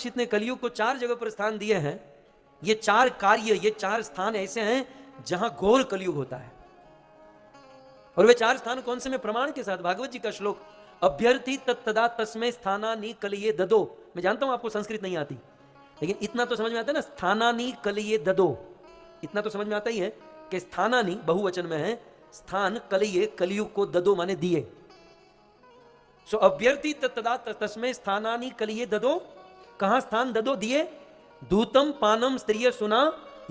परीक्षित ने कलयुग को 4 जगह पर स्थान दिए हैं। ये 4 कार्य, ये 4 स्थान ऐसे हैं जहां घोर कलयुग होता है। और वे 4 स्थान कौन से? मैं प्रमाण के साथ, भागवत जी का श्लोक, अभ्यर्थी तत्तदा तस्मै स्थानानि कलये ददो। मैं जानता हूं आपको संस्कृत नहीं आती, लेकिन इतना तो समझ में आता है ना, स्थानानि कलये ददो, इतना तो समझ में आता ही है कि स्थानानि बहुवचन में है, स्थान कलये कलयुग को, ददो माने दिए। सो अभ्यर्थी तत्तदा तस्मै स्थानानि कलये ददो, कहां स्थान ददो? दिए। दूतम पानम स्त्रिय सुना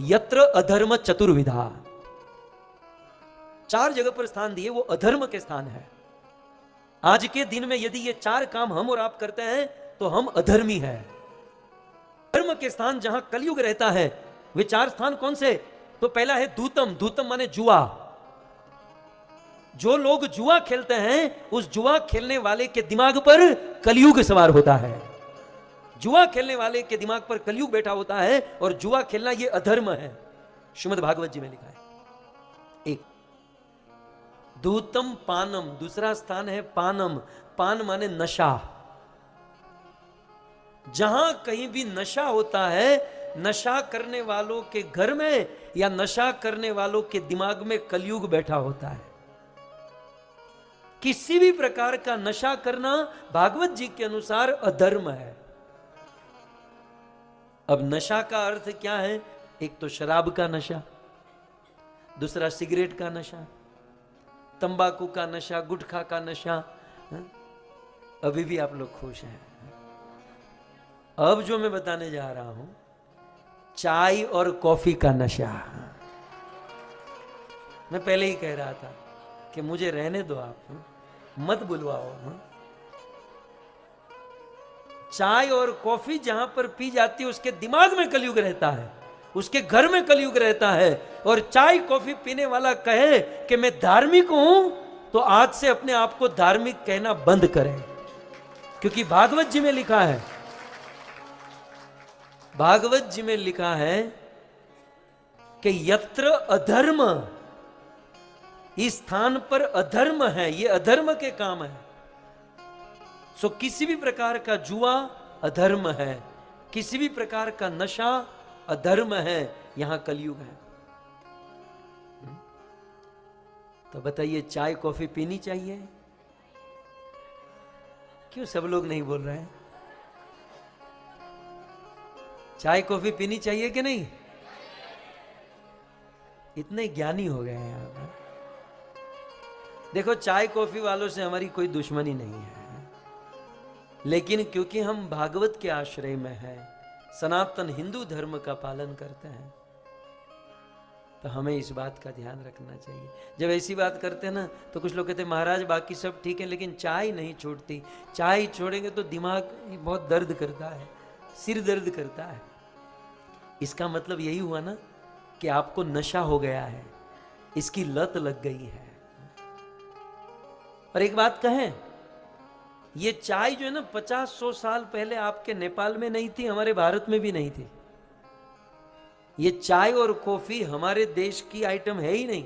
यत्र अधर्म चतुर्विधा। 4 जगह पर स्थान दिए, वो अधर्म के स्थान है। आज के दिन में यदि ये 4 काम हम और आप करते हैं तो हम अधर्मी हैं। धर्म के स्थान जहां कलयुग रहता है, वे 4 स्थान कौन से? तो पहला है दूतम। दूतम माने जुआ। जो लोग जुआ खेलते हैं, उस जुआ खेलने वाले के दिमाग पर कलयुग सवार होता है। जुआ खेलने वाले के दिमाग पर कलयुग बैठा होता है, और जुआ खेलना यह अधर्म है। श्रीमद् भागवत जी में लिखा है। एक दूतम पानम, दूसरा स्थान है पानम। पान माने नशा। जहां कहीं भी नशा होता है, नशा करने वालों के घर में या नशा करने वालों के दिमाग में कलयुग बैठा होता है। किसी भी प्रकार का नशा करना भागवत जी के अनुसार अधर्म है। अब नशा का अर्थ क्या है? एक तो शराब का नशा, दूसरा सिगरेट का नशा, तंबाकू का नशा, गुटखा का नशा। अभी भी आप लोग खुश हैं। अब जो मैं बताने जा रहा हूं, चाय और कॉफी का नशा। मैं पहले ही कह रहा था कि मुझे रहने दो, आप मत बुलवाओ। चाय और कॉफी जहां पर पी जाती है, उसके दिमाग में कलयुग रहता है, उसके घर में कलयुग रहता है। और चाय कॉफी पीने वाला कहे कि मैं धार्मिक हूं, तो आज से अपने आप को धार्मिक कहना बंद करें। क्योंकि भागवत जी में लिखा है, भागवत जी में लिखा है कि यत्र अधर्म, इस स्थान पर अधर्म है, ये अधर्म के काम है। सो किसी भी प्रकार का जुआ अधर्म है, किसी भी प्रकार का नशा अधर्म है। यहां कलयुग है। तो बताइए, चाय कॉफी पीनी चाहिए? क्यों सब लोग नहीं बोल रहे हैं? चाय कॉफी पीनी चाहिए कि नहीं? इतने ज्ञानी हो गए हैं यहां। देखो, चाय कॉफी वालों से हमारी कोई दुश्मनी नहीं है, लेकिन क्योंकि हम भागवत के आश्रय में हैं, सनातन हिंदू धर्म का पालन करते हैं, तो हमें इस बात का ध्यान रखना चाहिए। जब ऐसी बात करते हैं ना, तो कुछ लोग कहते हैं महाराज बाकी सब ठीक है, लेकिन चाय नहीं छोड़ती। चाय छोड़ेंगे तो दिमाग बहुत दर्द करता है, सिर दर्द करता है। इसका मतलब यही हुआ ना कि आपको नशा हो गया है, इसकी लत लग गई है। और एक बात कहें, ये चाय जो है ना, 50-100 साल पहले आपके नेपाल में नहीं थी, हमारे भारत में भी नहीं थी। ये चाय और कॉफी हमारे देश की आइटम है ही नहीं।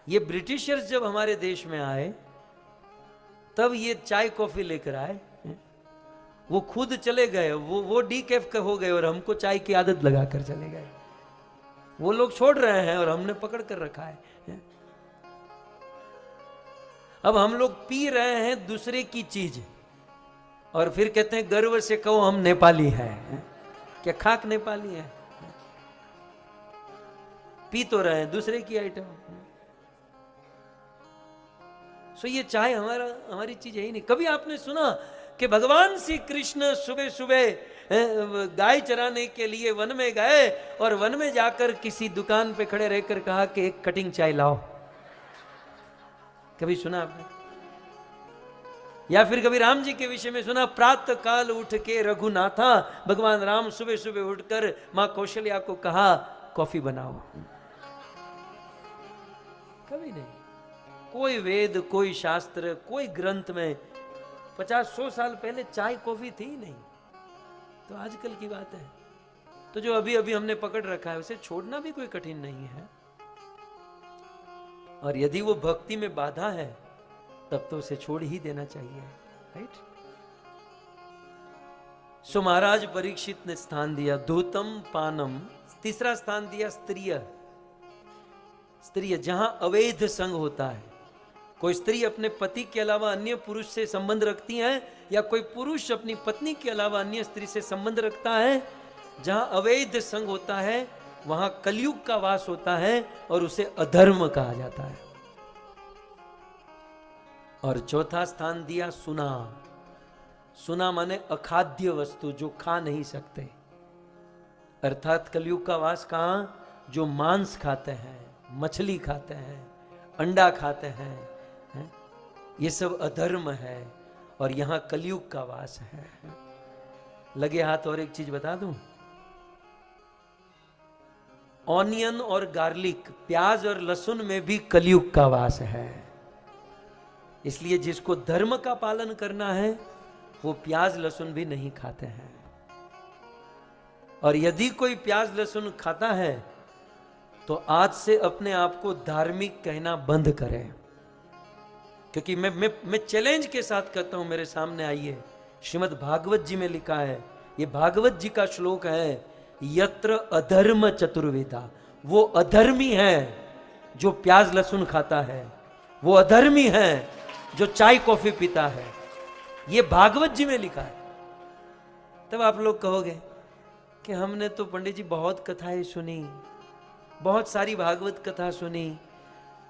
ये ब्रिटिशर्स जब हमारे देश में आए, तब ये चाय कॉफी लेकर आए। वो खुद चले गए, वो डीकैफ का हो गए, और हमको चाय की आदत लगाकर चले गए। वो लोग छोड़ रहे हैं और हमने पकड़ कर रखा है। अब हम लोग पी रहे हैं दूसरे की चीज, और फिर कहते हैं गर्व से कहो हम नेपाली हैं। क्या खाक नेपाली है? पी तो रहे हैं दूसरे की आइटम। सो ये चाय हमारी चीज है ही नहीं। कभी आपने सुना कि भगवान श्री कृष्ण सुबह सुबह गाय चराने के लिए वन में गए, और वन में जाकर किसी दुकान पे खड़े रहकर कहा कि एक कटिंग चाय लाओ? कभी सुना आपने? या फिर कभी राम जी के विषय में सुना, प्रातः काल उठ के रघुनाथा, भगवान राम सुबह सुबह उठकर मां कौशल्या को कहा कॉफी बनाओ? कभी नहीं। कोई वेद, कोई शास्त्र, कोई ग्रंथ में 50-100 साल पहले चाय कॉफी थी ही नहीं। तो आजकल की बात है। तो जो अभी अभी हमने पकड़ रखा है, उसे छोड़ना भी कोई कठिन नहीं है। और यदि वो भक्ति में बाधा है, तब तो उसे छोड़ ही देना चाहिए, राइट? सो महाराज परीक्षित ने स्थान दिया धूतम पानम, तीसरा स्थान दिया स्त्रीय। स्त्रीय जहां अवैध संग होता है, कोई स्त्री अपने पति के अलावा अन्य पुरुष से संबंध रखती है या कोई पुरुष अपनी पत्नी के अलावा अन्य स्त्री से संबंध रखता है, जहां अवैध संग होता है वहां कलयुग का वास होता है और उसे अधर्म कहा जाता है। और चौथा स्थान दिया सुना। सुना माने अखाद्य वस्तु, जो खा नहीं सकते, अर्थात कलयुग का वास कहां? जो मांस खाते हैं, मछली खाते हैं, अंडा खाते हैं, ये सब अधर्म है और यहां कलयुग का वास है। लगे हाथ और एक चीज बता दूं, ऑनियन और गार्लिक, प्याज और लहसुन में भी कलयुग का वास है। इसलिए जिसको धर्म का पालन करना है वो प्याज लहसुन भी नहीं खाते हैं। और यदि कोई प्याज लहसुन खाता है तो आज से अपने आप को धार्मिक कहना बंद करें, क्योंकि मैं चैलेंज के साथ कहता हूं, मेरे सामने आइए, श्रीमद् भागवत जी में लिखा है, ये भागवत जी का श्लोक है, यत्र अधर्म चतुर्वेदा। वो अधर्मी है जो प्याज लहसुन खाता है, वो अधर्मी है जो चाय कॉफी पीता है। ये भागवत जी में लिखा है। तब आप लोग कहोगे कि हमने तो पंडित जी बहुत कथाएं सुनी, बहुत सारी भागवत कथा सुनी,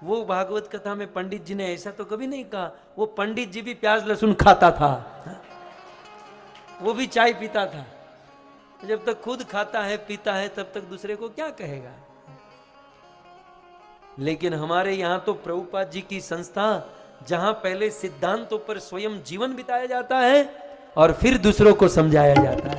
वो भागवत कथा में पंडित जी ने ऐसा तो कभी नहीं कहा। वो पंडित जी भी प्याज लहसुन खाता था, वो भी चाय पीता था। जब तक खुद खाता है पीता है तब तक दूसरे को क्या कहेगा। लेकिन हमारे यहां तो प्रभुपाद जी की संस्था, जहां पहले सिद्धांतों पर स्वयं जीवन बिताया जाता है और फिर दूसरों को समझाया जाता है।